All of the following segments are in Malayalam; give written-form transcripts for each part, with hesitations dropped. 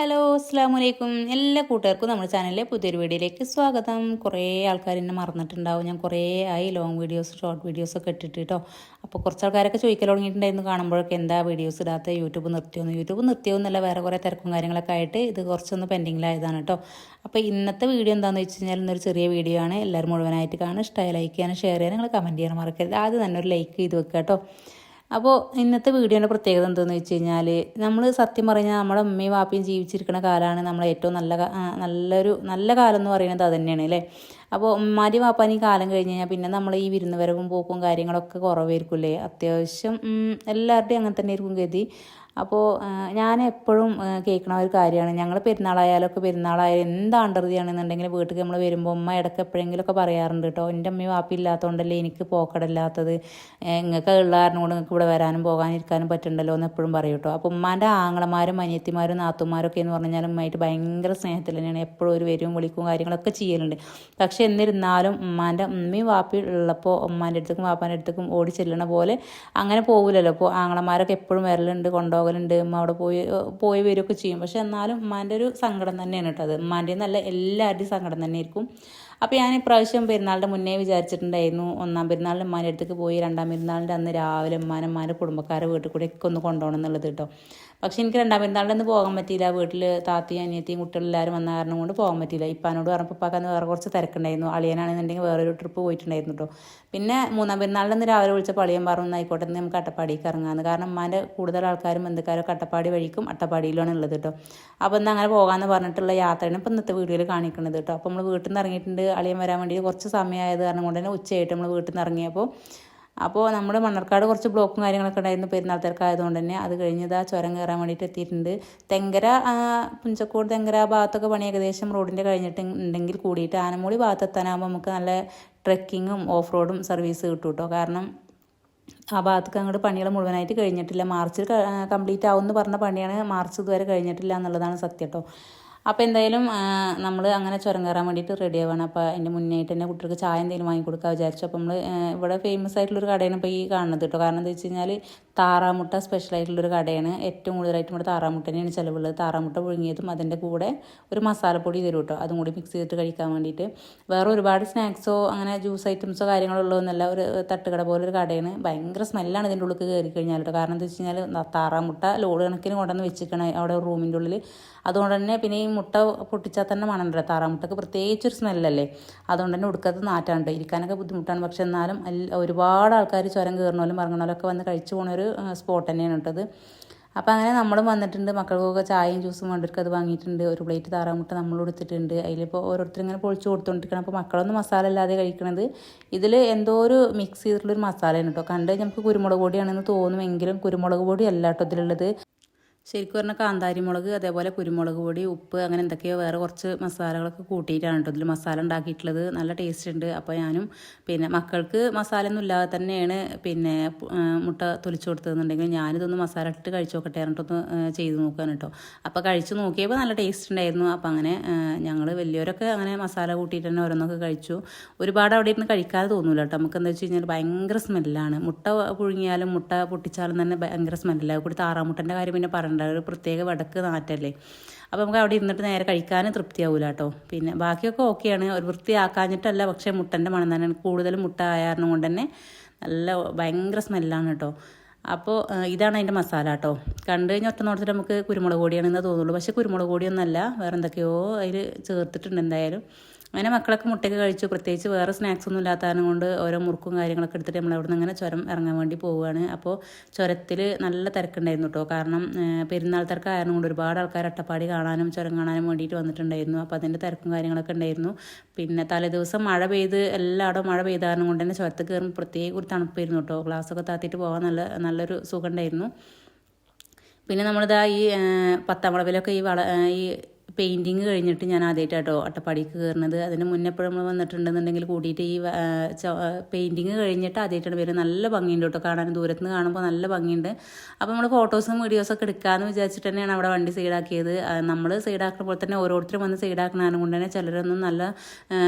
ഹലോ അസ്സാമു അലൈക്കും എല്ലാ കൂട്ടുകാർക്കും നമ്മുടെ ചാനലിലെ പുതിയൊരു വീഡിയോയിലേക്ക് സ്വാഗതം. കുറേ ആൾക്കാർ എന്നെ മറന്നിട്ടുണ്ടാവും. ഞാൻ കുറേ ആയി ലോങ് വീഡിയോസ് ഷോർട്ട് വീഡിയോസൊക്കെ ഇട്ടിട്ട് കേട്ടോ. അപ്പോൾ കുറച്ച് ആൾക്കാരൊക്കെ ചോദിക്കൽ തുടങ്ങിയിട്ടുണ്ടായിരുന്നു കാണുമ്പോഴൊക്കെ എന്താ വീഡിയോസ് ഇടാത്ത, യൂട്യൂബ് നിർത്തിയോന്നല്ല, വേറെ കുറേ തിരക്കും കാര്യങ്ങളൊക്കെ ആയിട്ട് ഇത് കുറച്ചൊന്ന് പെൻഡിങ്ങിലായതാണ് കേട്ടോ. അപ്പോൾ ഇന്നത്തെ വീഡിയോ എന്താണെന്ന് വെച്ച് കഴിഞ്ഞാൽ ഇന്നൊരു ചെറിയ വീഡിയോ ആണ്. എല്ലാവരും മുഴുവനായിട്ട് കാണും. ഇഷ്ടമായി ലൈക്ക് ചെയ്യാനും ഷെയർ ചെയ്യാനും നിങ്ങൾ കമൻറ്റ് ചെയ്യാനും മറക്കരുത്. ആദ്യം തന്നെ ഒരു ലൈക്ക് ചെയ്ത് വെക്കുക കേട്ടോ. അപ്പോൾ ഇന്നത്തെ വീഡിയോയുടെ പ്രത്യേകത എന്താണെന്ന് വെച്ച് കഴിഞ്ഞാൽ, നമ്മൾ സത്യം പറഞ്ഞാൽ നമ്മുടെ ഉമ്മയും വാപ്പയും ജീവിച്ചിരിക്കുന്ന കാലമാണ് നമ്മളെ ഏറ്റവും നല്ല കാലം എന്ന് പറയുന്നത് അത് തന്നെയാണ് അല്ലേ. അപ്പോൾ ഉമ്മാൻ്റെയും വാപ്പാൻ്റെയും കാലം കഴിഞ്ഞ് കഴിഞ്ഞാൽ പിന്നെ നമ്മൾ ഈ വിരുന്ന് വരവും പോക്കും കാര്യങ്ങളൊക്കെ കുറവായിരിക്കില്ലേ. അത്യാവശ്യം എല്ലാവരുടെയും അങ്ങനെ തന്നെ ആയിരിക്കും ഗതി. അപ്പോൾ ഞാൻ എപ്പോഴും കേൾക്കണ ഒരു കാര്യമാണ്, ഞങ്ങൾ പെരുന്നാളായാലും എന്ത് ആണ്ടറുതിയാണെന്നുണ്ടെങ്കിൽ വീട്ടിൽ നമ്മൾ വരുമ്പോൾ ഉമ്മ ഇടയ്ക്ക് എപ്പോഴെങ്കിലുമൊക്കെ പറയാറുണ്ട് കേട്ടോ, എൻ്റെ അമ്മയും വാപ്പി ഇല്ലാത്തതുകൊണ്ടല്ലേ എനിക്ക് പോക്കടല്ലാത്തത്, നിങ്ങൾക്ക് ഉള്ള കാരണം കൊണ്ട് നിങ്ങൾക്ക് ഇവിടെ വരാനും പോകാനും ഇരിക്കാനും പറ്റുന്നുണ്ടല്ലോ എന്ന് എപ്പോഴും പറയും കേട്ടോ. അപ്പോൾ ഉമ്മാൻ്റെ ആങ്ങളമാരും അനിയത്തിമാരും നാത്തുമാരൊക്കെ എന്ന് പറഞ്ഞാൽ ഉമ്മയായിട്ട് ഭയങ്കര സ്നേഹത്തിൽ തന്നെയാണ്. എപ്പോഴും ഒരു വരും വിളിക്കും കാര്യങ്ങളൊക്കെ ചെയ്യലുണ്ട്. പക്ഷെ എന്നിരുന്നാലും ഉമ്മയും വാപ്പി ഉള്ളപ്പോൾ ഉമ്മാൻ്റെ അടുത്തേക്കും വാപ്പാൻ്റെ അടുത്തേക്കും ഓടി ചെല്ലണ പോലെ അങ്ങനെ പോകില്ലല്ലോ. അപ്പോൾ ആങ്ങളമാരൊക്കെ എപ്പോഴും വരലുണ്ട്, കൊണ്ടുപോകലുണ്ട്, ഉമ്മ അവിടെ പോയി വരികയൊക്കെ ചെയ്യും. പക്ഷെ എന്നാലും ഉമ്മാൻ്റെ ഒരു സങ്കടം തന്നെയാണ് കേട്ടോ അത്. ഉമ്മാൻ്റെ നല്ല എല്ലാവരുടെയും സങ്കടം തന്നെ ആയിരിക്കും. അപ്പോൾ ഞാൻ ഇപ്രാവശ്യം പെരുന്നാളിൻ്റെ മുന്നേ വിചാരിച്ചിട്ടുണ്ടായിരുന്നു, ഒന്നാം പെരുന്നാളിന് ഉമ്മാൻ്റെ അടുത്തേക്ക് പോയി രണ്ടാം പെരുന്നാളിൻ്റെ അന്ന് രാവിലെ ഉമ്മാൻ്റെ കുടുംബക്കാരെ വീട്ടിൽ കൂടെ ഒക്കെ ഒന്ന് കൊണ്ടുപോകണം എന്നുള്ളത് കേട്ടോ. പക്ഷെ എനിക്ക് രണ്ടാം പെരുന്നാളിൻ്റെ അന്ന് പോകാൻ പറ്റിയില്ല. വീട്ടിൽ താത്തയും അനിയത്തിയും കുട്ടികളെല്ലാവരും വന്ന കാരണം കൊണ്ട് പോകാൻ പറ്റിയില്ല. ഇപ്പാനോട് പറഞ്ഞപ്പോൾ ഇപ്പാക്കന്ന് വേറെ കുറച്ച് തിരക്കുണ്ടായിരുന്നു. അളിയനാണെന്നുണ്ടെങ്കിൽ വേറൊരു ട്രിപ്പ് പോയിട്ടുണ്ടായിരുന്നു കേട്ടോ. പിന്നെ മൂന്നാം പെരുന്നാളിൻ്റെ അന്ന് രാവിലെ വിളിച്ചപ്പോൾ അളിയൻ പറഞ്ഞു ആയിക്കോട്ടെ നമുക്ക് അട്ടപ്പാടിക്ക് ഇറങ്ങാമെന്ന്. കാരണം ഉമ്മാൻ്റെ കൂടുതൽ ആൾക്കാരും ബന്ധുക്കാരും അട്ടപ്പാടി വഴിക്കും അട്ടപ്പാടിയിലാണ് ഉള്ളത് കേട്ടോ. അപ്പോൾ ഇന്ന് അങ്ങനെ പോകാമെന്ന് പറഞ്ഞിട്ടുള്ള യാത്രയാണ് ഇപ്പോൾ ഇന്നത്തെ വീഡിയോയിൽ കാണിക്കുന്നത് കേട്ടോ. അപ്പോൾ നമ്മൾ വീട്ടിൽ നിന്ന് ഇറങ്ങിയിട്ടുണ്ട്. അളിയൻ വരാൻ വേണ്ടി കുറച്ച് സമയമായത് കാരണം കൊണ്ട് തന്നെ ഉച്ചയായിട്ട് നമ്മൾ വീട്ടിൽ നിന്ന് ഇറങ്ങിയപ്പോൾ നമ്മുടെ മണ്ണർക്കാട് കുറച്ച് ബ്ലോക്കും കാര്യങ്ങളൊക്കെ ഉണ്ടായിരുന്നു പെരുന്നാൾ തിരക്കായതുകൊണ്ട് തന്നെ. അത് കഴിഞ്ഞത് ചുരം കയറാൻ വേണ്ടിയിട്ട് എത്തിയിട്ടുണ്ട്. തെങ്കര പുഞ്ചക്കോട് തെങ്കര ഭാഗത്തൊക്കെ പണി ഏകദേശം റോഡിൻ്റെ കഴിഞ്ഞിട്ടുണ്ടെങ്കിൽ കൂടിയിട്ട് ആനമൂളി ഭാഗത്ത് എത്താനാകുമ്പോൾ നമുക്ക് നല്ല ട്രെക്കിങ്ങും ഓഫ് റോഡും സർവീസ് കിട്ടും കേട്ടോ. കാരണം ആ ഭാഗത്തേക്ക് അങ്ങോട്ട് പണികൾ മുഴുവനായിട്ട് കഴിഞ്ഞിട്ടില്ല. മാർച്ചിൽ കംപ്ലീറ്റ് ആവുമെന്ന് പറഞ്ഞ പണിയാണ് മാർച്ച് ഇതുവരെ കഴിഞ്ഞിട്ടില്ല എന്നുള്ളതാണ് സത്യം കേട്ടോ. അപ്പോൾ എന്തായാലും നമ്മൾ അങ്ങനെ ചുരം കയറാൻ വേണ്ടിയിട്ട് റെഡി ആവുകയാണ്. അപ്പോൾ അതിൻ്റെ മുന്നേയായിട്ട് തന്നെ കുട്ടികൾക്ക് ചായ എന്തെങ്കിലും വാങ്ങിക്കൊടുക്കാൻ വിചാരിച്ചു. അപ്പോൾ നമ്മൾ ഇവിടെ ഫേമസ് ആയിട്ടുള്ളൊരു കടയാണ് ഇപ്പോൾ ഈ കാണുന്നത് കേട്ടോ. കാരണം എന്താ വെച്ച് കഴിഞ്ഞാൽ താറാമുട്ട സ്പെഷ്യലായിട്ടുള്ളൊരു കടയാണ്. ഏറ്റവും കൂടുതലായിട്ടും ഇവിടെ താറാമുട്ട തന്നെയാണ് ചിലവുള്ളത്. താറാമുട്ട പുഴുങ്ങിയതും അതിൻ്റെ കൂടെ ഒരു മസാലപ്പൊടി തരും കേട്ടോ, അതും കൂടി മിക്സ് ചെയ്തിട്ട് കഴിക്കാൻ വേണ്ടിയിട്ട്. വേറെ ഒരുപാട് സ്നാക്സോ അങ്ങനെ ജ്യൂസ് ഐറ്റംസോ കാര്യങ്ങളോ ഉള്ളതൊന്നല്ല, ഒരു തട്ടുകട പോലൊരു കടയാണ്. ഭയങ്കര സ്മെല്ലാണ് ഇതിൻ്റെ ഉള്ളിൽ കയറി കഴിഞ്ഞാൽ കേട്ടോ. കാരണം എന്താ വെച്ച് കഴിഞ്ഞാൽ താറാമുട്ട ലോഡ് കണക്കിന് കൊണ്ടുവന്ന് വെച്ചിരിക്കണം അവിടെ റൂമിൻ്റെ ഉള്ളിൽ. അതുകൊണ്ട് തന്നെ പിന്നെ ഈ മുട്ട പൊട്ടിച്ചാൽ തന്നെ മണമുണ്ടല്ലോ, താറാമുട്ടക്ക് പ്രത്യേകിച്ചൊരു സ്മെല്ലല്ലേ. അതുകൊണ്ട് തന്നെ ഉടുക്കത്ത് നാറ്റാണ്ട് ഇരിക്കാനൊക്കെ ബുദ്ധിമുട്ടാണ്. പക്ഷെ എന്നാലും ഒരുപാട് ആൾക്കാർ ചുരം കയറണോലും ഇറങ്ങണോലൊക്കെ വന്ന് കഴിച്ചു പോകുന്നൊരു സ്പോട്ട് തന്നെയാണ് കേട്ടത്. അപ്പോൾ അങ്ങനെ നമ്മളും വന്നിട്ടുണ്ട്. മക്കൾക്കൊക്കെ ചായയും ജ്യൂസും വേണ്ടിയിട്ട് അത് വാങ്ങിയിട്ടുണ്ട്. ഒരു പ്ലേറ്റ് താറാമുട്ട നമ്മൾ കൊടുത്തിട്ടുണ്ട്. അതിലിപ്പോൾ ഓരോരുത്തർ ഇങ്ങനെ പൊളിച്ച് കൊടുത്തുകൊണ്ടിരിക്കണം. അപ്പോൾ മക്കളൊന്നും മസാല അല്ലാതെ കഴിക്കണത്. ഇതിൽ എന്തോ ഒരു മിക്സ് ചെയ്തിട്ടുള്ളൊരു മസാലയാണ് കേട്ടോ. കണ്ട് നമുക്ക് കുരുമുളക് പൊടിയാണെന്ന് തോന്നുമെങ്കിലും കുരുമുളക് പൊടി അല്ല കേട്ടോ ഇതിലുള്ളത്. ശരിക്കും പറഞ്ഞാൽ കാന്താരി മുളക്, അതേപോലെ കുരുമുളക് പൊടി, ഉപ്പ്, അങ്ങനെ എന്തൊക്കെയോ വേറെ കുറച്ച് മസാലകളൊക്കെ കൂട്ടിയിട്ടാണ് കേട്ടോ ഇതിൽ മസാല ഉണ്ടാക്കിയിട്ടുള്ളത്. നല്ല ടേസ്റ്റ് ഉണ്ട്. അപ്പോൾ ഞാനും പിന്നെ മക്കൾക്ക് മസാല ഒന്നും ഇല്ലാതെ തന്നെയാണ് പിന്നെ മുട്ട തൊലിച്ചു കൊടുത്തതെന്നുണ്ടെങ്കിൽ ഞാനിതൊന്ന് മസാല ഇട്ട് കഴിച്ചു നോക്കട്ടെ പറഞ്ഞിട്ടൊന്ന് ചെയ്ത് നോക്കാൻ കേട്ടോ. അപ്പോൾ കഴിച്ച് നോക്കിയപ്പോൾ നല്ല ടേസ്റ്റ് ഉണ്ടായിരുന്നു. അപ്പോൾ അങ്ങനെ ഞങ്ങൾ വലിയവരൊക്കെ അങ്ങനെ മസാല കൂട്ടിയിട്ട് തന്നെ ഓരോന്നൊക്കെ കഴിച്ചു. ഒരുപാട് അവിടെ ഇരുന്ന് കഴിക്കാതെ തോന്നില്ല കേട്ടോ. നമുക്ക് എന്താ വെച്ച് കഴിഞ്ഞാൽ ഭയങ്കര സ്മെല്ലാണ്. മുട്ട പുഴുങ്ങിയാലും മുട്ട പൊട്ടിച്ചാലും തന്നെ ഭയങ്കര സ്മെല്ലാണ്. കൂടി താറാമുട്ടൻ്റെ കാര്യം പിന്നെ പറയണ്ട, ഒരു പ്രത്യേക വടക്ക് നാറ്റല്ലേ. അപ്പോൾ നമുക്ക് അവിടെ ഇരുന്നിട്ട് നേരെ കഴിക്കാനും തൃപ്തിയാവില്ല കേട്ടോ. പിന്നെ ബാക്കിയൊക്കെ ഓക്കെയാണ്, ഒരു വൃത്തിയാക്കാഞ്ഞിട്ടല്ല, പക്ഷേ മുട്ടൻ്റെ മണം തന്നെയാണ്. കൂടുതലും മുട്ട ആയ കാരണം കൊണ്ട് തന്നെ നല്ല ഭയങ്കര സ്മെല്ലാണ് കേട്ടോ. അപ്പോൾ ഇതാണ് അതിൻ്റെ മസാല കേട്ടോ. കണ്ടു കഴിഞ്ഞാൽ ഒറ്റ നോട്ടത്തിൽ നമുക്ക് കുരുമുളക് പൊടിയാണെന്ന് തോന്നുള്ളൂ. പക്ഷേ കുരുമുളക് പൊടിയൊന്നുമല്ല, വേറെ എന്തൊക്കെയോ അതിൽ ചേർത്തിട്ടുണ്ട് എന്തായാലും. അങ്ങനെ മക്കളൊക്കെ മുട്ടയൊക്കെ കഴിച്ചു. പ്രത്യേകിച്ച് വേറെ സ്നാക്സ് ഒന്നും ഇല്ലാത്ത കാരണം കൊണ്ട് ഓരോ മുറുക്കും കാര്യങ്ങളൊക്കെ എടുത്തിട്ട് നമ്മൾ അവിടെ നിന്ന് അങ്ങനെ ചുരം ഇറങ്ങാൻ വേണ്ടി പോവുകയാണ്. അപ്പോൾ ചുരത്തിൽ നല്ല തിരക്കുണ്ടായിരുന്നു കേട്ടോ. കാരണം പെരുന്നാൾ തിരക്കായതുകൊണ്ട് കൊണ്ട് ഒരുപാട് ആൾക്കാർ അട്ടപ്പാടി കാണാനും ചുരം കാണാനും വേണ്ടിയിട്ട് വന്നിട്ടുണ്ടായിരുന്നു. അപ്പോൾ അതിൻ്റെ തിരക്കും കാര്യങ്ങളൊക്കെ ഉണ്ടായിരുന്നു. പിന്നെ തലേദിവസം മഴ പെയ്ത് എല്ലായിടവും മഴ പെയ്ത കാരണം കൊണ്ട് തന്നെ ചുരത്ത് കയറുമ്പോൾ പ്രത്യേക ഒരു തണുപ്പായിരുന്നു കേട്ടോ. ഗ്ലാസ്സൊക്കെ താത്തിയിട്ട് പോകാൻ നല്ലൊരു സുഖം ഉണ്ടായിരുന്നു. പിന്നെ നമ്മളിതാ ഈ പത്താം വളവിലൊക്കെ ഈ പെയിൻറ്റിങ് കഴിഞ്ഞിട്ട് ഞാൻ ആദ്യമായിട്ടാട്ടോ അട്ടപ്പാടിക്ക് കയറുന്നത്. അതിന് മുന്നേ എപ്പോഴും നമ്മൾ വന്നിട്ടുണ്ടെന്നുണ്ടെങ്കിൽ കൂടിയിട്ട് ഈ പെയിൻറ്റിങ് കഴിഞ്ഞിട്ട് ആദ്യമായിട്ടാണ് വരുന്നത്. നല്ല ഭംഗിയുണ്ട് കേട്ടോ കാണാൻ, ദൂരത്ത് നിന്ന് കാണുമ്പോൾ നല്ല ഭംഗിയുണ്ട്. അപ്പോൾ നമ്മൾ ഫോട്ടോസും വീഡിയോസൊക്കെ എടുക്കാമെന്ന് വിചാരിച്ചിട്ട് തന്നെയാണ് അവിടെ വണ്ടി സൈഡാക്കിയത്. നമ്മൾ സൈഡാക്കുമ്പോൾ തന്നെ ഓരോരുത്തരും വന്ന് സൈഡാക്കുന്ന കാരണം കൊണ്ട് തന്നെ ചിലരൊന്നും നല്ല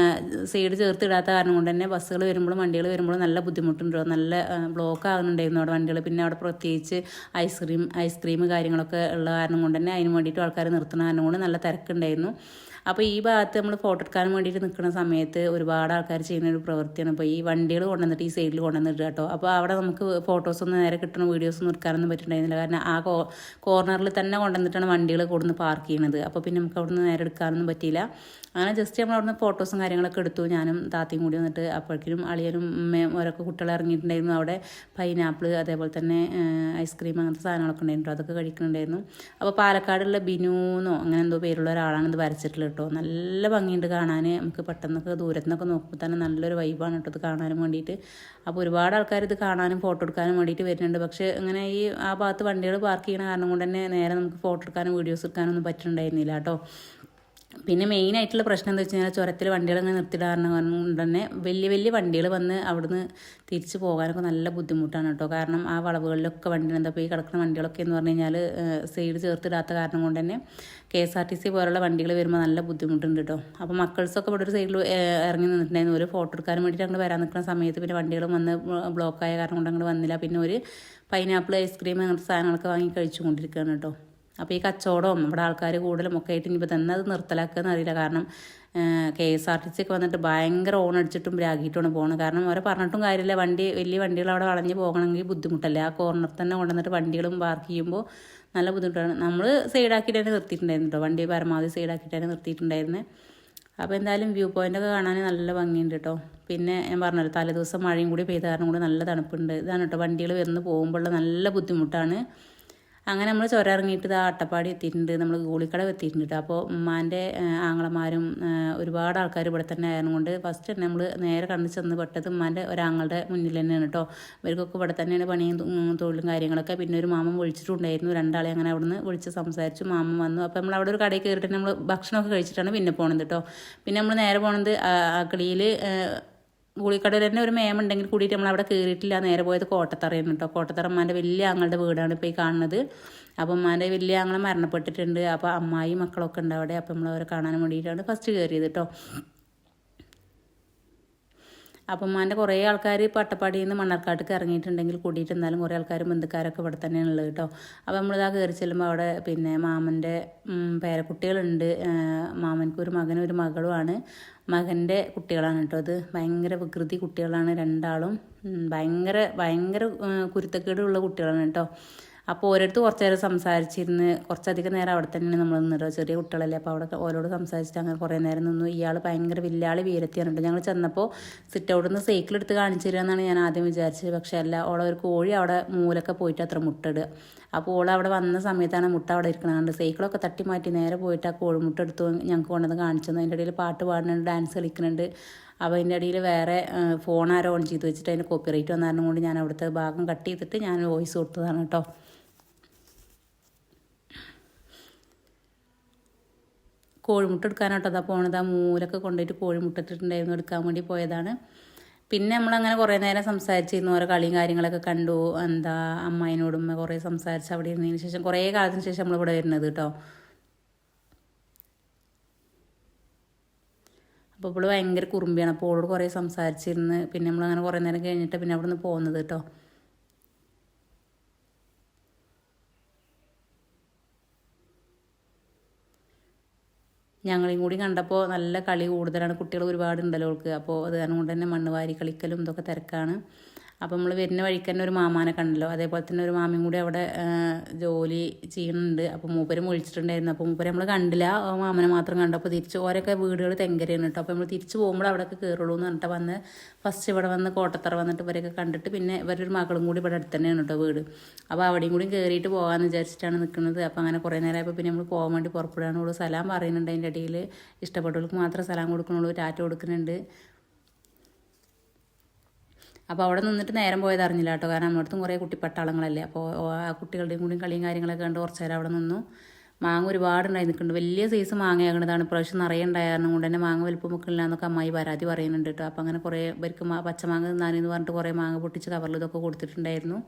സൈഡ് ചേർത്ത് ഇടാത്ത കാരണം കൊണ്ട് തന്നെ ബസ്സുകൾ വരുമ്പോഴും വണ്ടികൾ വരുമ്പോഴും നല്ല ബുദ്ധിമുട്ടുണ്ടോ, നല്ല ബ്ലോക്ക് ആകുന്നുണ്ടായിരുന്നു അവിടെ വണ്ടികൾ. പിന്നെ അവിടെ പ്രത്യേകിച്ച് ഐസ്ക്രീം കാര്യങ്ങളൊക്കെ ഉള്ള കാരണം കൊണ്ട് തന്നെ അതിന് വേണ്ടിയിട്ട് ആൾക്കാർ നിർത്തുന്ന കാരണം കൊണ്ട് നല്ല തിരക്കുണ്ടായിരുന്നു. അപ്പോൾ ഈ ഭാഗത്ത് നമ്മൾ ഫോട്ടോ എടുക്കാൻ വേണ്ടിയിട്ട് നിൽക്കുന്ന സമയത്ത് ഒരുപാട് ആൾക്കാർ ചെയ്യുന്ന ഒരു പ്രവൃത്തിയാണ്. അപ്പോൾ ഈ വണ്ടികൾ കൊണ്ടുവന്നിട്ട് ഈ സൈഡിൽ കൊണ്ടുവന്നിട്ട് കേട്ടോ. അപ്പോൾ അവിടെ നമുക്ക് ഫോട്ടോസൊന്നും നേരെ കിട്ടണ വീഡിയോസൊന്നും എടുക്കാനൊന്നും പറ്റുന്നുണ്ടായിരുന്നില്ല. കാരണം ആ കോർണറിൽ തന്നെ കൊണ്ടുവന്നിട്ടാണ് വണ്ടികൾ കൊടുന്ന് പാർക്ക് ചെയ്യുന്നത്. അപ്പോൾ പിന്നെ നമുക്ക് അവിടെ നിന്ന് നേരെ എടുക്കാനൊന്നും പറ്റിയില്ല. അങ്ങനെ ജസ്റ്റ് നമ്മൾ അവിടുന്ന് ഫോട്ടോസും കാര്യങ്ങളൊക്കെ എടുത്തു, ഞാനും താത്തയും കൂടി വന്നിട്ട്. അപ്പോഴേക്കും അളിയനും ഉമ്മയും ഓരോക്കെ കുട്ടികൾ ഇറങ്ങിയിട്ടുണ്ടായിരുന്നു. അവിടെ പൈനാപ്പിൾ അതേപോലെ തന്നെ ഐസ്ക്രീം അങ്ങനത്തെ സാധനങ്ങളൊക്കെ ഉണ്ടായിരുന്നു, അതൊക്കെ കഴിക്കുന്നുണ്ടായിരുന്നു. അപ്പോൾ പാലക്കാടുള്ള ബിനുന്നോ അങ്ങനെ എന്തോ പേരുള്ള ഒരാളാണ് ഇത് വരച്ചിട്ടുള്ളത് കേട്ടോ. നല്ല ഭംഗിയുണ്ട് കാണാൻ. നമുക്ക് പെട്ടെന്നൊക്കെ ദൂരത്തു നിന്നൊക്കെ നോക്കുമ്പോൾ തന്നെ നല്ലൊരു വൈബാണ് കേട്ടോ ഇത് കാണാനും വേണ്ടിയിട്ട്. അപ്പോൾ ഒരുപാട് ആൾക്കാർ ഇത് കാണാനും ഫോട്ടോ എടുക്കാനും വേണ്ടിയിട്ട് വരുന്നുണ്ട്. പക്ഷേ ഇങ്ങനെ ഈ ആ ഭാഗത്ത് വണ്ടികൾ പാർക്ക് ചെയ്യുന്ന കാരണം കൊണ്ട് തന്നെ നേരെ നമുക്ക് ഫോട്ടോ എടുക്കാനും വീഡിയോസ് എടുക്കാനൊന്നും പറ്റുന്നുണ്ടായിരുന്നില്ല കേട്ടോ. പിന്നെ മെയിനായിട്ടുള്ള പ്രശ്നം എന്താ വെച്ച് കഴിഞ്ഞാൽ ചുരത്തിൽ വണ്ടികൾ ഇങ്ങനെ നിർത്തിയിടാൻ കൊണ്ട് തന്നെ വലിയ വണ്ടികൾ വന്ന് അവിടുന്ന് തിരിച്ച് പോകാനൊക്കെ നല്ല ബുദ്ധിമുട്ടാണ് കേട്ടോ. കാരണം ആ വളവുകളിലൊക്കെ വണ്ടി എന്താ ഇപ്പോൾ ഈ കിടക്കുന്ന വണ്ടികളൊക്കെ എന്ന് പറഞ്ഞു കഴിഞ്ഞാൽ സൈഡ് ചേർത്തിടാത്ത കാരണം കൊണ്ട് തന്നെ KSRTC പോലുള്ള വണ്ടികൾ വരുമ്പോൾ നല്ല ബുദ്ധിമുട്ടുണ്ട് കേട്ടോ. അപ്പോൾ മക്കൾസൊക്കെ ഇവിടെ ഒരു സൈഡിൽ ഇറങ്ങി നിന്നിട്ടുണ്ടായിരുന്നു. ഒരു ഫോട്ടോ എടുക്കാൻ വേണ്ടിയിട്ട് അങ്ങോട്ട് വരാൻ നിൽക്കുന്ന സമയത്ത് പിന്നെ വണ്ടികളും വന്ന് ബ്ലോക്കായ കാരണം കൊണ്ട് അങ്ങോട്ട് വന്നില്ല. പിന്നെ ഒരു പൈനാപ്പിൾ ഐസ്ക്രീം അങ്ങനത്തെ സാധനങ്ങളൊക്കെ വാങ്ങി കഴിച്ചു കൊണ്ടിരിക്കുകയാണ് കേട്ടോ. അപ്പോൾ ഈ കച്ചവടവും ഇവിടെ ആൾക്കാർ കൂടുതലും ഒക്കെ ആയിട്ട് ഇനിയിപ്പോൾ തന്നെ അത് നിർത്തലാക്കുകയെന്ന് അറിയില്ല. കാരണം KSRTC ഒക്കെ വന്നിട്ട് ഭയങ്കര ഓൺ അടിച്ചിട്ടും ബ്രാഗിയിട്ടുമാണ് പോകുന്നത്. കാരണം അവരെ പറഞ്ഞിട്ടും കാര്യമില്ല, വലിയ വണ്ടികൾ അവിടെ വളഞ്ഞ് പോകണമെങ്കിൽ ബുദ്ധിമുട്ടല്ലേ. ആ കോർണർ തന്നെ കൊണ്ടുവന്നിട്ട് വണ്ടികളും പാർക്ക് ചെയ്യുമ്പോൾ നല്ല ബുദ്ധിമുട്ടാണ്. നമ്മൾ സൈഡാക്കിയിട്ട് തന്നെ നിർത്തിയിട്ടുണ്ടായിരുന്നു കേട്ടോ, വണ്ടി പരമാവധി സൈഡാക്കിയിട്ട് തന്നെ നിർത്തിയിട്ടുണ്ടായിരുന്നത്. അപ്പോൾ എന്തായാലും വ്യൂ പോയിൻ്റൊക്കെ കാണാൻ നല്ല ഭംഗിയുണ്ട് കേട്ടോ. പിന്നെ ഞാൻ പറഞ്ഞല്ലോ തലേദിവസം മഴയും കൂടി പെയ്ത കാരണം കൂടി നല്ല തണുപ്പുണ്ട്. ഇതാണ് കേട്ടോ വണ്ടികൾ വരുന്ന പോകുമ്പോഴുള്ള നല്ല ബുദ്ധിമുട്ടാണ്. അങ്ങനെ നമ്മൾ ചുരം ഇറങ്ങിയിട്ട് ഇത് അട്ടപ്പാടി എത്തിയിട്ടുണ്ട്, നമ്മൾ ഗോളിക്കട എത്തിയിട്ടുണ്ട്. അപ്പോൾ ഉമ്മാൻ്റെ ആങ്ങളമാരും ഒരുപാട് ആൾക്കാർ ഇവിടെ തന്നെ ആയതുകൊണ്ട് ഫസ്റ്റ് തന്നെ നമ്മൾ നേരെ കണ്ടു ചെന്ന് പെട്ടത് ഉമ്മാൻ്റെ ഒരാങ്ങളുടെ മുന്നിൽ തന്നെയാണ് കേട്ടോ. ഇവർക്കൊക്കെ ഇവിടെ തന്നെയാണ് പണിയും തൊഴിലും കാര്യങ്ങളൊക്കെ. പിന്നെ ഒരു മാമൻ വിളിച്ചിട്ടുണ്ടായിരുന്നു, രണ്ടാളെ അങ്ങനെ അവിടെ നിന്ന് വിളിച്ച് സംസാരിച്ചു. മാമൻ വന്നു. അപ്പോൾ നമ്മൾ അവിടെ ഒരു കടയിൽ കയറിയിട്ട് നമ്മൾ ഭക്ഷണമൊക്കെ കഴിച്ചിട്ടാണ് പിന്നെ പോണത് കേട്ടോ. പിന്നെ നമ്മൾ നേരെ പോണത് അക്കളിയിൽ ഗുളിക്കടയിൽ തന്നെ ഒരു മേമുണ്ടെങ്കിൽ കൂടിയിട്ട് നമ്മൾ അവിടെ കയറിയിട്ടില്ല. നേരെ പോയത് കോട്ടത്തറയാണ് കേട്ടോ. കോട്ടത്തറ അമ്മാൻ്റെ വലിയ ആങ്ങളുടെ വീടാണ് ഇപ്പോൾ ഈ കാണുന്നത്. അപ്പം അമ്മാൻ്റെ വലിയ ആങ്ങളെ മരണപ്പെട്ടിട്ടുണ്ട്. അപ്പോൾ അമ്മായി മക്കളൊക്കെ ഉണ്ട് അവിടെ. അപ്പം നമ്മൾ അവരെ കാണാൻ വേണ്ടിയിട്ടാണ് ഫസ്റ്റ് കയറിയത് കേട്ടോ. അപ്പം അമ്മാൻ്റെ കുറേ ആൾക്കാർ ഇപ്പോൾ അട്ടപ്പാടിയിൽ നിന്ന് മണ്ണാർക്കാട്ടേക്ക് ഇറങ്ങിയിട്ടുണ്ടെങ്കിൽ കൂടിയിട്ട് എന്നാലും കുറേ ആൾക്കാരും ബന്ധുക്കാരൊക്കെ ഇവിടെ തന്നെയാണ് ഉള്ളത് കേട്ടോ. അപ്പോൾ നമ്മളിതാ കയറി ചെല്ലുമ്പോൾ അവിടെ പിന്നെ മാമൻ്റെ പേരക്കുട്ടികളുണ്ട്. മാമൻക്ക് ഒരു മകനും ഒരു മകളുമാണ്. മകൻ്റെ കുട്ടികളാണ് കേട്ടോ. അത് ഭയങ്കര വികൃതി കുട്ടികളാണ് രണ്ടാളും. ഭയങ്കര കുരുത്തക്കേടുള്ള കുട്ടികളാണ് കേട്ടോ. അപ്പോൾ ഓരോരുത്തർ കുറച്ച് നേരം സംസാരിച്ചിരുന്ന് കുറച്ചധികം നേരം അവിടെ തന്നെയാണ് നമ്മൾ നിന്നിട്ടോ. ചെറിയ കുട്ടികളല്ലേ, അപ്പോൾ അവിടെ ഓരോട് സംസാരിച്ചിട്ട് അങ്ങനെ കുറേ നേരം നിന്നു. ഇയാൾ ഭയങ്കര വില്ലാളി വീരത്തിയാണ് കേട്ടോ. ഞങ്ങൾ ചെന്നപ്പോൾ സിറ്റ് ഔട്ടിൽ നിന്ന് സൈക്കിൾ എടുത്ത് കാണിച്ചു തരികയെന്നാണ് ഞാൻ ആദ്യം വിചാരിച്ചത്. പക്ഷേ അല്ല, ഒരു കോഴി അവിടെ മൂലൊക്കെ പോയിട്ട് അത്ര മുട്ടയിടുക. അപ്പോൾ ഓൾ അവിടെ വന്ന സമയത്താണ് മുട്ട അവിടെ ഇരിക്കണത്. സൈക്കിളൊക്കെ തട്ടി മാറ്റി നേരെ പോയിട്ട് ആ കോഴിമുട്ട എടുത്തു ഞങ്ങൾക്ക് കൊണ്ടുവന്ന് കാണിച്ചു തന്നു. അതിൻ്റെ ഇടയിൽ പാട്ട് പാടുന്നുണ്ട്, ഡാൻസ് കളിക്കുന്നുണ്ട്. അപ്പോൾ അതിൻ്റെ ഇടയിൽ വേറെ ഫോൺ ആരോ ഓൺ ചെയ്ത് വെച്ചിട്ട് അതിന് കോപ്പിറൈറ്റ് വന്നതിനും കൊണ്ട് ഞാൻ അവിടുത്തെ ഭാഗം കട്ട് ചെയ്തിട്ട് ഞാൻ വോയിസ് കൊടുത്തതാണ് കേട്ടോ. കോഴിമുട്ട എടുക്കാനാട്ടോ അതാ പോണത്. ആ മൂലൊക്കെ കൊണ്ടുപോയിട്ട് കോഴിമുട്ട ഇട്ടിട്ടുണ്ടായിരുന്നു, എടുക്കാൻ വേണ്ടി പോയതാണ്. പിന്നെ നമ്മളങ്ങനെ കുറേ നേരം സംസാരിച്ചിരുന്നു, ഓരോ കളിയും കാര്യങ്ങളൊക്കെ കണ്ടു. അമ്മായിനോടും കുറേ സംസാരിച്ച് അവിടെ ഇരുന്നതിന് ശേഷം കുറേ കാലത്തിന് ശേഷം നമ്മളിവിടെ വരുന്നത് കേട്ടോ. അപ്പോൾ ഇപ്പോൾ ഭയങ്കര കുറുമ്പിയാണ്. അപ്പോൾ ഓളോട് കുറേ സംസാരിച്ചിരുന്ന് പിന്നെ നമ്മളങ്ങനെ കുറേ നേരം കഴിഞ്ഞിട്ട് പിന്നെ അവിടെ നിന്ന് പോകുന്നത് കേട്ടോ. ഞങ്ങളെയും കൂടി കണ്ടപ്പോൾ നല്ല കളി കൂടുതലാണ്. കുട്ടികൾ ഒരുപാടുണ്ടല്ലോ അവൾക്ക്. അപ്പോൾ അത് കാരണം കൊണ്ട് തന്നെ മണ്ണ് വാരി കളിക്കലും ഇതൊക്കെ തിരക്കാണ്. അപ്പോൾ നമ്മൾ വരുന്ന വഴിക്ക് തന്നെ ഒരു മാമാനെ കണ്ടല്ലോ. അതേപോലെ തന്നെ ഒരു മാമയും കൂടി അവിടെ ജോലി ചെയ്യുന്നുണ്ട്. അപ്പോൾ മൂപ്പരും വിളിച്ചിട്ടുണ്ടായിരുന്നു. അപ്പോൾ മൂപ്പര് നമ്മൾ കണ്ടില്ല, മാമനെ മാത്രം കണ്ടു. അപ്പോൾ തിരിച്ച് ഓരൊക്കെ വീടുകൾ തെങ്കരയാണ് കേട്ടോ. അപ്പോൾ നമ്മൾ തിരിച്ച് പോകുമ്പോൾ അവിടെയൊക്കെ കയറുള്ളൂ എന്ന് പറഞ്ഞിട്ട് വന്ന് ഫസ്റ്റ് ഇവിടെ വന്ന് കോട്ടത്തറ വന്നിട്ട് ഇവരൊക്കെ കണ്ടിട്ട് പിന്നെ ഇവരൊരു മകളും കൂടി ഇവിടെ അടുത്ത് തന്നെയാണ് കേട്ടോ വീട്. അപ്പോൾ അവിടെയും കൂടി കയറിയിട്ട് പോകാമെന്ന് വിചാരിച്ചിട്ടാണ് നിൽക്കുന്നത്. അപ്പോൾ അങ്ങനെ കുറേ നേരമായപ്പോൾ പിന്നെ നമ്മൾ പോകാൻ വേണ്ടി പുറപ്പെടുകയാണുള്ളൂ. സലാം പറയുന്നുണ്ട്. അതിൻ്റെ ഇടയിൽ ഇഷ്ടപ്പെട്ടവർക്ക് മാത്രമേ സലാം കൊടുക്കണുള്ളൂ, ടാറ്റ കൊടുക്കുന്നുണ്ട്. അപ്പോൾ അവിടെ നിന്നിട്ട് നേരം പോയത് അറിഞ്ഞില്ല കേട്ടോ. കാരണം നമ്മുടെ അടുത്തും കുറേ കുട്ടിപ്പട്ടാളങ്ങളല്ലേ. അപ്പോൾ ആ കുട്ടികളുടെയും കൂടി കളിയും കാര്യങ്ങളൊക്കെ കണ്ട് കുറച്ച് നേരം അവിടെ നിന്നു. മാങ്ങ ഒരുപാടുണ്ടായി നിൽക്കുന്നുണ്ട്. വലിയ സൈസ് മാങ്ങയാകണതാണ്. ഇപ്രാവശ്യം നിറയെ ഉണ്ടായ കാരണം കൊണ്ട് തന്നെ മാങ്ങ വലുപ്പം വെക്കില്ല എന്നൊക്കെ അമ്മായി പരാതി പറയുന്നുണ്ട് കേട്ടോ. അപ്പോൾ അങ്ങനെ കുറേ പേർക്ക് പച്ചമാങ്ങ തിന്നാനെന്ന് പറഞ്ഞിട്ട് കുറേ മാങ്ങ പൊട്ടിച്ച് കവറിൽ ഇതൊക്കെ കൊടുത്തിട്ടുണ്ടായിരുന്നു.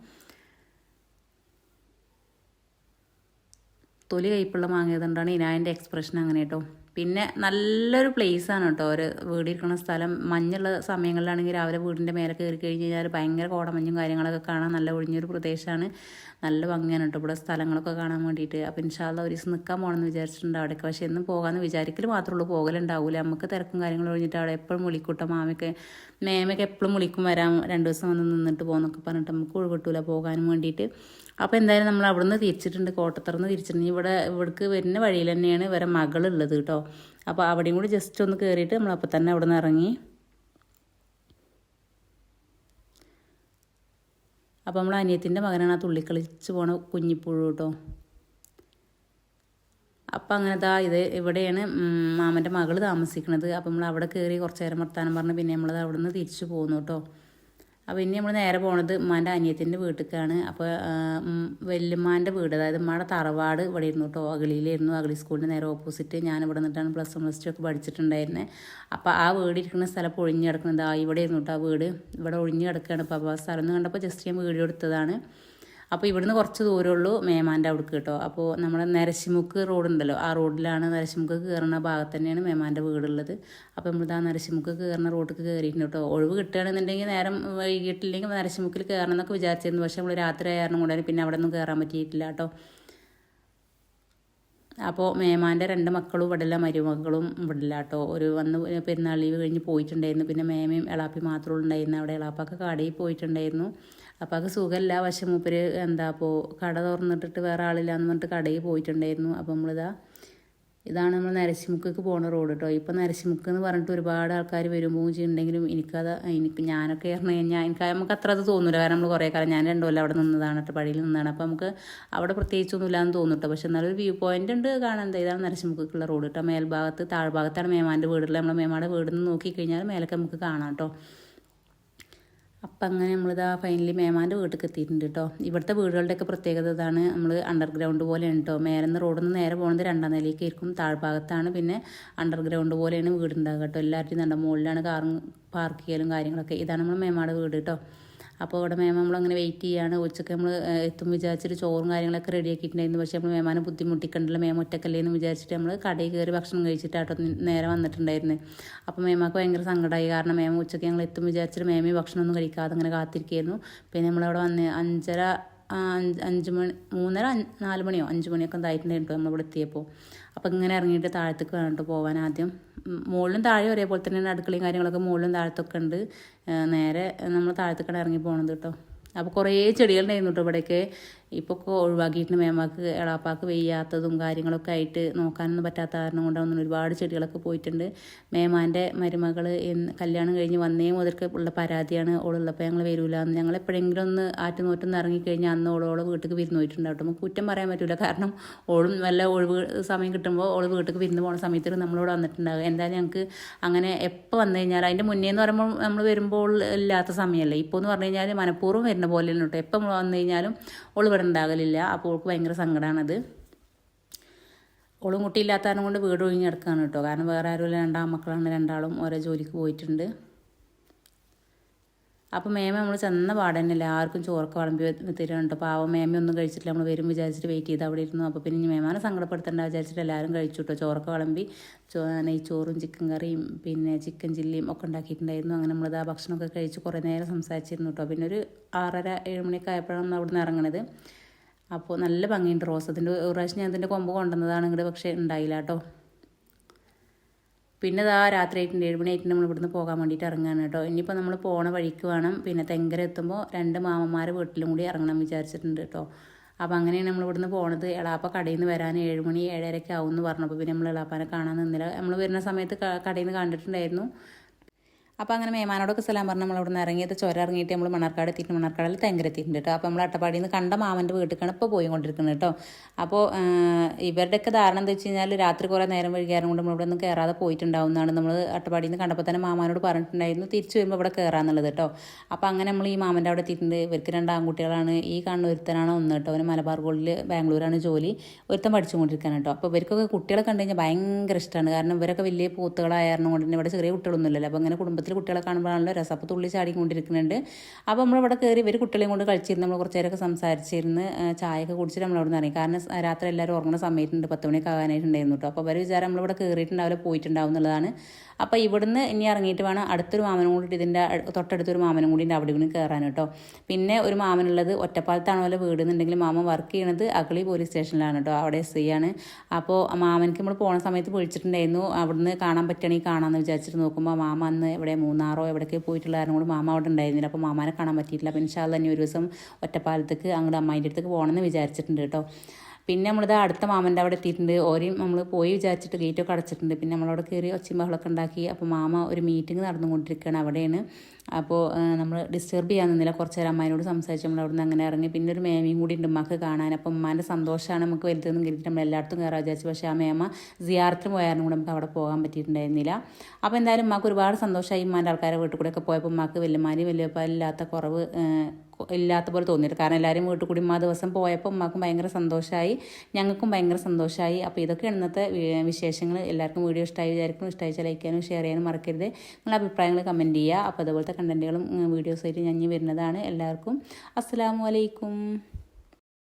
തൊലി കയ്പുള്ള മാങ്ങിയതുകൊണ്ടാണ് ഇനായൻ്റെ എക്സ്പ്രഷൻ അങ്ങനെ കേട്ടോ. പിന്നെ നല്ലൊരു പ്ലേസാണ് കേട്ടോ ഒരു വീടിരിക്കുന്ന സ്ഥലം. മഞ്ഞുള്ള സമയങ്ങളിലാണെങ്കിൽ രാവിലെ വീടിൻ്റെ മേലെ കയറി കഴിഞ്ഞ് കഴിഞ്ഞാൽ ഭയങ്കര കോടമഞ്ഞും കാര്യങ്ങളൊക്കെ കാണാൻ നല്ല ഒഴിഞ്ഞൊരു പ്രദേശമാണ്. നല്ല ഭംഗിയാണ് കേട്ടോ ഇവിടെ സ്ഥലങ്ങളൊക്കെ കാണാൻ വേണ്ടിയിട്ട്. അപ്പോൾ ഇൻഷാ അല്ലാഹ് ഒരു ദിവസം നിൽക്കാൻ പോകണമെന്ന് വിചാരിച്ചിട്ടുണ്ട് അവിടേക്ക്. പക്ഷേ എന്നും പോകാമെന്ന് വിചാരിക്കൽ മാത്രമേ ഉള്ളൂ, പോകലുണ്ടാവില്ല. നമുക്ക് തിരക്കും കാര്യങ്ങളും ഒഴിഞ്ഞിട്ട് അവിടെ എപ്പോഴും വിളിക്കൂട്ടോ. മേമയൊക്കെ എപ്പോഴും വിളിക്കും വരാൻ 2 ദിവസം വന്ന് നിന്നിട്ട് പോകുന്നൊക്കെ പറഞ്ഞിട്ട് നമുക്ക് ഒഴിവിട്ടില്ല പോകാനും വേണ്ടിയിട്ട്. അപ്പോൾ എന്തായാലും നമ്മൾ അവിടെ നിന്ന് തിരിച്ചിട്ടുണ്ട്, കോട്ടത്തറന്ന് തിരിച്ചിട്ടുണ്ട്. ഇവിടേക്ക് വരുന്ന വഴിയിൽ തന്നെയാണ് ഇവരെ മകളുള്ളത് കേട്ടോ. അപ്പോൾ അവിടെയും കൂടി ജസ്റ്റ് ഒന്ന് കയറിയിട്ട് നമ്മളപ്പോൾ തന്നെ അവിടെ നിന്ന് ഇറങ്ങി. അപ്പോൾ നമ്മൾ അനിയത്തിൻ്റെ മകനാണ് ആ തുള്ളിക്കളിച്ച് പോണ കുഞ്ഞിപ്പുഴു കേട്ടോ. അപ്പം അങ്ങനെ ഇവിടെയാണ് മാമൻ്റെ മകൾ താമസിക്കുന്നത്. അപ്പം നമ്മൾ അവിടെ കയറി കുറച്ച് നേരം വർത്താനം പറഞ്ഞ് പിന്നെ നമ്മളത് അവിടെ നിന്ന് തിരിച്ചു പോകുന്നു കേട്ടോ. അപ്പോൾ ഇനി നമ്മൾ നേരെ പോണത് ഉമ്മാൻ്റെ അനിയത്തിൻ്റെ വീട്ടിലേക്കാണ്. അപ്പോൾ വല്യമ്മാൻ്റെ വീട്, അതായത് ഉമ്മയുടെ തറവാട് ഇവിടെ ഇരുന്നു കേട്ടോ. അഗളിയിലായിരുന്നു. അഗളി സ്കൂളിൻ്റെ നേരെ ഓപ്പോസിറ്റ്. ഞാൻ ഇവിടെ നിന്നിട്ടാണ് +1 +2 ഒക്കെ പഠിച്ചിട്ടുണ്ടായിരുന്നത്. അപ്പോൾ ആ വീട് ഇരിക്കുന്ന സ്ഥലം ഒഴിഞ്ഞ് കിടക്കുന്നത് ഇവിടെ ഇരുന്നു കേട്ടോ. ആ വീട് ഇവിടെ ഒഴിഞ്ഞ് കിടക്കുകയാണ്. അപ്പോൾ ആ സ്ഥലം എന്ന് കണ്ടപ്പോൾ ജസ്റ്റ് ഞാൻ വീഡിയോ എടുത്തതാണ്. അപ്പോൾ ഇവിടുന്ന് കുറച്ച് ദൂരമുള്ളൂ മേമാൻ്റെ അവിടേക്ക് കേട്ടോ. അപ്പോൾ നമ്മുടെ നരശിമുക്ക് റോഡുണ്ടല്ലോ, ആ റോഡിലാണ് നരശിമുക്ക് കയറുന്ന ഭാഗത്ത് തന്നെയാണ് മേമാൻ്റെ വീടുള്ളത്. അപ്പോൾ നമ്മളിതാ നരശിമുക്ക് കയറുന്ന റോഡിലേക്ക് കയറിയിട്ടുണ്ട് കേട്ടോ. ഒഴിവ് കിട്ടുകയാണെന്നുണ്ടെങ്കിൽ നേരം വൈകിട്ടില്ലെങ്കിൽ നരശിമുക്കിൽ കയറണം എന്നൊക്കെ വിചാരിച്ചിരുന്നു. പക്ഷേ നമ്മൾ രാത്രി ആയിരുന്നു കൊണ്ടുതന്നെ പിന്നെ അവിടെ ഒന്നും കയറാൻ പറ്റിയിട്ടില്ല കേട്ടോ. അപ്പോൾ മേമാൻ്റെ 2 മക്കളും ഇവിടെല്ല, മരുമക്കളും ഇവിടെല്ല കേട്ടോ. വന്ന് പെരുന്നാൾ ലീവ് കഴിഞ്ഞ് പോയിട്ടുണ്ടായിരുന്നു. പിന്നെ മേമയും എളാപ്പി മാത്രമേ ഉണ്ടായിരുന്നു അവിടെ. എളാപ്പൊക്കെ കടയിൽ പോയിട്ടുണ്ടായിരുന്നു. അപ്പോൾ അത് സുഖമില്ല. പക്ഷെ മൂപ്പര് അപ്പോൾ കട തുറന്നിട്ടിട്ട് വേറെ ആളില്ലാന്ന് പറഞ്ഞിട്ട് കടയിൽ പോയിട്ടുണ്ടായിരുന്നു. അപ്പോൾ ഇതാണ് നമ്മൾ നരസിമുക്ക് പോണ റോഡ് കേട്ടോ. ഇപ്പോൾ നരസിമുക്ക് എന്ന് പറഞ്ഞിട്ട് ഒരുപാട് ആൾക്കാർ വരും പോവും ചെയ്യുന്നുണ്ടെങ്കിലും ഞാനൊക്കെ പറഞ്ഞു കഴിഞ്ഞാൽ നമുക്ക് അത്ര അത് തോന്നില്ല. കാരണം നമ്മൾ കുറേ കാലം ഞാൻ 2 കൊല്ലം അവിടെ നിന്നതാണ് കേട്ടോ, പടിയിൽ നിന്നതാണ്. അപ്പോൾ നമുക്ക് അവിടെ പ്രത്യേകിച്ചൊന്നും ഇല്ലാന്ന് തോന്നും കേട്ടോ. പക്ഷെ എന്നാലും ഒരു വ്യൂ പോയിന്റ് ഉണ്ട് കാണാൻ. ഇതാണ് നരസിമുക്കുള്ള റോഡ് കേട്ടോ. മേൽഭാഗത്ത് താഴ്ഭാഗത്താണ് മേമാൻ്റെ വീടുള്ളത്. നമ്മളെ മേമാൻ്റെ വീടിൽ നിന്ന് നോക്കിക്കഴിഞ്ഞാൽ മേലൊക്കെ നമുക്ക് കാണാം കേട്ടോ. അപ്പം അങ്ങനെ നമ്മളിതാ ഫൈനലി മേമാൻ്റെ വീട്ടിലേക്ക് എത്തിയിട്ടുണ്ട് കേട്ടോ. ഇവിടുത്തെ വീടുകളുടെയൊക്കെ പ്രത്യേകത ഇതാണ്. നമ്മൾ അണ്ടർഗ്രൗണ്ട് പോലെയാണ് കേട്ടോ. മേലെന്ന് റോഡിൽ നിന്ന് നേരെ പോകുന്നത് 2ാം നിലയിലേക്ക് ആയിരിക്കും. താഴ്ഭാഗത്താണ് പിന്നെ അണ്ടർഗ്രൗണ്ട് പോലെയാണ് വീടുണ്ടാകുക കേട്ടോ. എല്ലാവരുടെയും നല്ല മുകളിലാണ് കാർ പാർക്ക് ചെയ്യലും കാര്യങ്ങളൊക്കെ. ഇതാണ് നമ്മൾ മേമാടെ വീട് കേട്ടോ. അപ്പോൾ ഇവിടെ മേമ നമ്മളങ്ങനെ വെയിറ്റ് ചെയ്യുകയാണ്. ഉച്ചയ്ക്ക് നമ്മൾ എത്തും വിചാരിച്ചിട്ട് ചോറും കാര്യങ്ങളൊക്കെ റെഡിയാക്കിയിട്ടുണ്ടായിരുന്നു. പക്ഷേ നമ്മൾ മേമാനെ ബുദ്ധിമുട്ടിക്കണ്ടല്ലോ, മേമ ഒറ്റക്കല്ലേ എന്ന് വിചാരിച്ചിട്ട് നമ്മൾ കടയിൽ കയറി ഭക്ഷണം കഴിച്ചിട്ടാട്ടോ നേരെ വന്നിട്ടുണ്ടായിരുന്നു. അപ്പോൾ മേമാക്ക് ഭയങ്കര സങ്കടമായി. കാരണം മേമ ഉച്ചയ്ക്ക് ഞങ്ങൾ എത്തും വിചാരിച്ചിട്ട് മേമയും ഭക്ഷണമൊന്നും കഴിക്കാതെ അങ്ങനെ കാത്തിരിക്കുകയായിരുന്നു. പിന്നെ നമ്മളവിടെ വന്ന് 5 മണി 3:30 4 മണിയോ 5 മണിയൊക്കെ എന്തായിട്ടുണ്ടായിരുന്നു നമ്മളിവിടെ എത്തിയപ്പോൾ. അപ്പോൾ ഇങ്ങനെ ഇറങ്ങിയിട്ട് താഴത്തേക്ക് വേണം പോകാൻ. ആദ്യം മുകളിലും താഴെ ഒരേപോലെ തന്നെ അടുക്കളയും കാര്യങ്ങളൊക്കെ മുകളിലും താഴത്തൊക്കെ ഉണ്ട്. നേരെ നമ്മൾ താഴത്തേക്കാണ് ഇറങ്ങി പോകണത് കേട്ടോ. അപ്പോൾ കുറേ ചെടികളുണ്ടായിരുന്നു കേട്ടോ ഇവിടെയൊക്കെ. ഇപ്പോൾ ഒഴിവാക്കിയിട്ട് മേമാക്ക് എളാപ്പാക്ക് വെയ്യാത്തതും കാര്യങ്ങളൊക്കെ ആയിട്ട് നോക്കാനൊന്നും പറ്റാത്ത കാരണം കൊണ്ടൊന്നും ഒരുപാട് ചെടികളൊക്കെ പോയിട്ടുണ്ട്. മേമാൻ്റെ മരുമകൾ കല്യാണം കഴിഞ്ഞ് വന്നേ മുതൽക്ക് ഉള്ള പരാതിയാണ് ഓളുള്ളപ്പോൾ ഞങ്ങൾ വരില്ല എന്ന്. ഞങ്ങൾ എപ്പോഴെങ്കിലും ഒന്ന് ആറ്റുനോറ്റൊന്ന് ഇറങ്ങിക്കഴിഞ്ഞാൽ അന്ന് ഓളോളെ വീട്ടിലേക്ക് വിരുന്ന് പോയിട്ടുണ്ടാവും. നമുക്ക് കുറ്റം പറയാൻ പറ്റില്ല. കാരണം ഓളും വല്ല ഒഴിവ് സമയം കിട്ടുമ്പോൾ ഓൾ വീട്ടിലേക്ക് വിരുന്ന് പോകുന്ന സമയത്ത് നമ്മളിവിടെ വന്നിട്ടുണ്ടാകും. എന്തായാലും ഞങ്ങൾക്ക് അങ്ങനെ എപ്പോൾ വന്നു കഴിഞ്ഞാൽ അതിൻ്റെ മുന്നേ എന്ന് പറയുമ്പോൾ നമ്മൾ വരുമ്പോൾ ഇല്ലാത്ത സമയമല്ലേ. ഇപ്പോൾ എന്ന് പറഞ്ഞു കഴിഞ്ഞാൽ മനഃപൂർവ്വം വരുന്ന പോലെയാണ് കേട്ടോ. എപ്പം വന്നു കഴിഞ്ഞാലും ഓൾ ഇവിടെ ഉണ്ടാകലില്ല. അപ്പോൾ ഓൾക്ക് ഭയങ്കര സങ്കടമാണത്. ഓളും കുട്ടിയില്ലാത്ത കാരണം കൊണ്ട് വീട് ഒഴിഞ്ഞ് കിടക്കുകയാണ് കേട്ടോ. കാരണം വേറെ ആരുമില്ല, 2 മക്കളാണ്, 2ആളും ഓരോ ജോലിക്ക് പോയിട്ടുണ്ട്. അപ്പോൾ മേമ നമ്മൾ ചെന്ന പാടന്നെ എല്ലാവർക്കും ചോറൊക്കെ വിളമ്പി തരുന്നുണ്ട്. പാവം മേമ ഒന്നും കഴിച്ചിട്ടില്ല. നമ്മൾ വരും വിചാരിച്ചിട്ട് വെയിറ്റ് ചെയ്ത് അവിടെ ഇരുന്നു. അപ്പോൾ പിന്നെ മേമാനെ സങ്കടപ്പെടുത്തേണ്ട വിചാരിച്ചിട്ട് എല്ലാവരും കഴിച്ചു കേട്ടോ. ചോറൊക്കെ വിളമ്പി നെയ്ച്ചോറും ചിക്കൻ കറിയും പിന്നെ ചിക്കൻ ചില്ലിയും ഒക്കെ ഉണ്ടാക്കിയിട്ടുണ്ടായിരുന്നു. അങ്ങനെ നമ്മളിത് ആ ഭക്ഷണമൊക്കെ കഴിച്ച് കുറേ നേരം സംസാരിച്ചിരുന്നു കേട്ടോ. പിന്നെ ഒരു 6:30 7 മണിയൊക്കെ ആയപ്പോഴാണ് നമ്മൾ അവിടെ നിന്ന് ഇറങ്ങണത്. അപ്പോൾ നല്ല ഭംഗിയുണ്ട് റോസ്. അതിൻ്റെ ഒരു പ്രാവശ്യം ഞാൻ അതിൻ്റെ കൊമ്പ് കൊണ്ടുവന്നതാണ് ഇങ്ങോട്ട്, പക്ഷേ ഉണ്ടായില്ല കേട്ടോ. പിന്നെ രാത്രി 7 മണിയായിട്ട് നമ്മൾ ഇവിടുന്ന് പോകാൻ വേണ്ടിയിട്ട് ഇറങ്ങുകയാണ് കേട്ടോ. ഇനിയിപ്പോൾ നമ്മൾ പോണ വഴിക്ക് വേണം പിന്നെ തെങ്കര എത്തുമ്പോൾ 2 മാമന്മാരെ വീട്ടിലും കൂടി ഇറങ്ങണം വിചാരിച്ചിട്ടുണ്ട് കേട്ടോ. അപ്പോൾ അങ്ങനെയാണ് നമ്മൾ ഇവിടുന്ന് പോണത്. എളാപ്പ കടയിൽ നിന്ന് വരാൻ 7 മണി 7:30 ആവും എന്ന് പറഞ്ഞപ്പോൾ പിന്നെ നമ്മൾ എളാപ്പാനെ കാണാൻ നിന്നില്ല. നമ്മൾ വരുന്ന സമയത്ത് കടയിൽ നിന്ന് കണ്ടിട്ടുണ്ടായിരുന്നു. അപ്പോൾ അങ്ങനെ മേമാനോടൊക്കെ സലാം പറഞ്ഞ് നമ്മൾ അവിടെ നിന്ന് ഇറങ്ങിയത് ചുരം ഇറങ്ങിയിട്ട് നമ്മൾ മണ്ണാർക്കാട് എത്തിയിട്ട് മണ്ണാർക്കാടിൽ ഭയങ്കര എത്തിയിട്ടുണ്ട് കേട്ടോ. അപ്പോൾ നമ്മൾ അട്ടപ്പാടിയിൽ നിന്ന് കണ്ട മാമൻ്റെ വീട്ടിലേക്കാണ് ഇപ്പോൾ പോയിക്കൊണ്ടിരിക്കുന്നത് കേട്ടോ. അപ്പോൾ ഇവരുടെയൊക്കെ ധാരണ എന്താ വെച്ച് കഴിഞ്ഞാൽ രാത്രി കുറേ നേരം വൈകിയാലും കൊണ്ട് നമ്മളിവിടെ ഒന്നും കയറാതെ പോയിട്ടുണ്ടാവും എന്നാണ് നമ്മൾ അട്ടപ്പാടിയിൽ നിന്ന് കണ്ടപ്പോൾ തന്നെ മാമാനോട് പറഞ്ഞിട്ടുണ്ടായിരുന്നു തിരിച്ചു വരുമ്പോൾ ഇവിടെ കയറാന്നുള്ളത് കേട്ടോ. അപ്പോൾ അങ്ങനെ നമ്മൾ ഈ മാമൻ്റെ അവിടെ എത്തിയിട്ടുണ്ട്. ഇവർക്ക് 2 ആൺകുട്ടികളാണ്. ഈ കാണുന്ന ഒരുത്തനാണ് ഒന്ന് കേട്ടോ. അവന് മലബാർ ഗോൾഡിൽ ബാംഗ്ലൂരാണ് ജോലി. ഒരുത്തൻ പഠിച്ചുകൊണ്ടിരിക്കുകയാണ് കേട്ടോ. അപ്പോൾ ഇവർക്കൊക്കെ കുട്ടികളെ കണ്ടു കഴിഞ്ഞാൽ ഭയങ്കര ഇഷ്ടമാണ്. കാരണം ഇവരൊക്കെ വലിയ പൂത്തുകളായിരുന്നു കൊണ്ട് തന്നെ ഇവിടെ ചെറിയ കുട്ടികളൊന്നുമില്ലല്ലോ. അപ്പോൾ അങ്ങനെ കുടുംബത്തിൽ കുട്ടികളെ കാണുമ്പോഴാണല്ലോ രസം. അപ്പോൾ തുള്ളി ചാടിക്കൊണ്ടിരിക്കുന്നുണ്ട്. അപ്പോൾ നമ്മളിവിടെ കയറി ഇവർ കുട്ടികളെയും കൊണ്ട് കളിച്ചിരുന്ന് നമ്മൾ കുറച്ച് നേരമൊക്കെ സംസാരിച്ചിരുന്ന് ചായയൊക്കെ കുടിച്ചിട്ട് നമ്മളവിടെ നിന്ന് ഇറങ്ങി. കാരണം രാത്രി എല്ലാവരും ഉറങ്ങുന്ന സമയത്തുണ്ട് 10 മണിയൊക്കെ ആകാനായിട്ടുണ്ടായിരുന്നു കേട്ടോ. അപ്പോൾ അവർ വിചാരം നമ്മളിവിടെ കയറിയിട്ടുണ്ടാവില്ല പോയിട്ടുണ്ടാവും എന്നുള്ളതാണ്. അപ്പോൾ ഇവിടുന്ന് ഇനി ഇറങ്ങിയിട്ട് വേണം അടുത്തൊരു മാമനും കൂടി ഇതിൻ്റെ തൊട്ടടുത്തൊരു മാമനും കൂടി അവിടെ കൂടി കയറാൻ കേട്ടോ. പിന്നെ ഒരു മാമനുള്ളത് ഒറ്റപ്പാലത്താണ് പോലെ വീട് എന്നുണ്ടെങ്കിൽ മാമൻ വർക്ക് ചെയ്യണത് അഗളി പോലീസ് സ്റ്റേഷനിലാണ് കേട്ടോ. അവിടെ SI ആണ്. അപ്പോൾ മാമനക്ക് നമ്മൾ പോണ സമയത്ത് വിളിച്ചിട്ടുണ്ടായിരുന്നു അവിടുന്ന് കാണാൻ പറ്റുകയാണെങ്കിൽ കാണാമെന്ന് വിചാരിച്ചിട്ട് നോക്കുമ്പോൾ മാമ അന്ന് ഇവിടെ മൂന്നാറോ എവിടേക്ക് പോയിട്ടുള്ള കാരണം കൂടി മാമ അവിടെ ഉണ്ടായിരുന്നില്ല. അപ്പോൾ മാമാനെ കാണാൻ പറ്റിയിട്ടില്ല. അപ്പോൾ ഇൻഷാ അല്ലാഹ് ഇനി ഒരു ദിവസം ഒറ്റപ്പാലത്തേക്ക് അങ്ങോട്ട് അമ്മായിൻ്റെ അടുത്തേക്ക് പോകണമെന്ന് വിചാരിച്ചിട്ടുണ്ട് കേട്ടോ. പിന്നെ നമ്മളിത് അടുത്ത മാമൻ്റെ അവിടെ എത്തിയിട്ടുണ്ട്. ഓരെയും നമ്മൾ പോയി വിചാരിച്ചിട്ട് ഗേറ്റൊക്കെ അടച്ചിട്ടുണ്ട്. പിന്നെ നമ്മളവിടെ കയറി ഒച്ചയും ബഹളമൊക്കെ ഉണ്ടാക്കി. അപ്പോൾ മാമ ഒരു മീറ്റിംഗ് നടന്നുകൊണ്ടിരിക്കുകയാണ് അവിടെയാണ്. അപ്പോൾ നമ്മൾ ഡിസ്റ്റർബ് ചെയ്യാൻ നിന്നില്ല. കുറച്ച് നേരം അമ്മാനോട് സംസാരിച്ച് നമ്മൾ അവിടെ നിന്ന് അങ്ങനെ ഇറങ്ങി. പിന്നെ ഒരു മേമയും കൂടി ഉണ്ട് ഉമ്മക്ക് കാണാൻ. അപ്പോൾ ഉമ്മാൻ്റെ സന്തോഷമാണ് നമുക്ക് വലുതെന്നും കരുതിയിട്ട് നമ്മൾ എല്ലായിടത്തും കയറാൻ വിചാരിച്ചു. പക്ഷേ ആ മേമ സിയാറത്തിന് പോയാലും കൂടെ നമുക്ക് അവിടെ പോകാൻ പറ്റിയിട്ടുണ്ടായിരുന്നില്ല. അപ്പോൾ എന്തായാലും ഉമ്മാക്ക് ഒരുപാട് സന്തോഷമായി. ഉമ്മാൻ്റെ ആൾക്കാരെ വീട്ടിൽ കൂടെയൊക്കെ പോയപ്പോൾ ഉമ്മാക്ക് വല്യമാരി വലിയപ്പാലില്ലാത്ത കുറവ് ഇല്ലാത്ത പോലെ തോന്നിയിട്ട്. കാരണം എല്ലാവരും വീട്ടിൽ കൂടി ഉമ്മ ദിവസം പോയപ്പോൾ ഉമ്മാക്കും ഭയങ്കര സന്തോഷമായി, ഞങ്ങൾക്കും ഭയങ്കര സന്തോഷമായി. അപ്പോൾ ഇതൊക്കെയാണ് ഇന്നത്തെ വിശേഷങ്ങൾ. എല്ലാവർക്കും വീഡിയോ ഇഷ്ടമായി വിചാരിക്കും. ഇഷ്ടമായിച്ചാൽ ലൈക്ക് ചെയ്യാനും ഷെയർ ചെയ്യാനും മറക്കരുത്. നിങ്ങളുടെ അഭിപ്രായങ്ങൾ കമൻറ്റ് ചെയ്യുക. അപ്പോൾ അതുപോലത്തെ കണ്ടൻറ്റുകളും വീഡിയോസായിട്ട് ഞാൻ വരുന്നതാണ്. എല്ലാവർക്കും അസ്സലാമു അലൈക്കും.